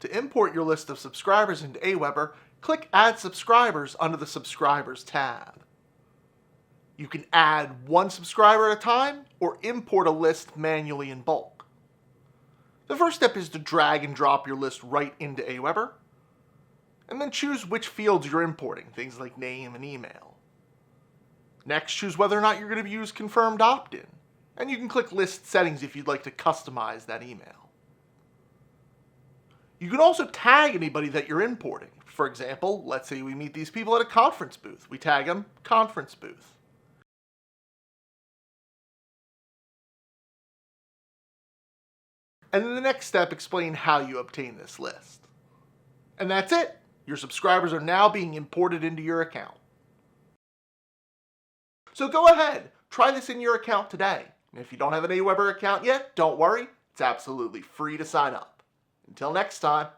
To import your list of subscribers into Aweber, click Add Subscribers under the Subscribers tab. You can add one subscriber at a time or import a list manually in bulk. The first step is to drag and drop your list right into Aweber, and then choose which fields you're importing, things like name and email. Next, choose whether or not you're going to use confirmed opt-in, and you can click List Settings if you'd like to customize that email. You can also tag anybody that you're importing. For example, let's say we meet these people at a conference booth. We tag them Conference Booth. And then the next step, explain how you obtain this list. And that's it. Your subscribers are now being imported into your account. So go ahead, try this in your account today. And if you don't have an Aweber account yet, don't worry, it's absolutely free to sign up. Until next time.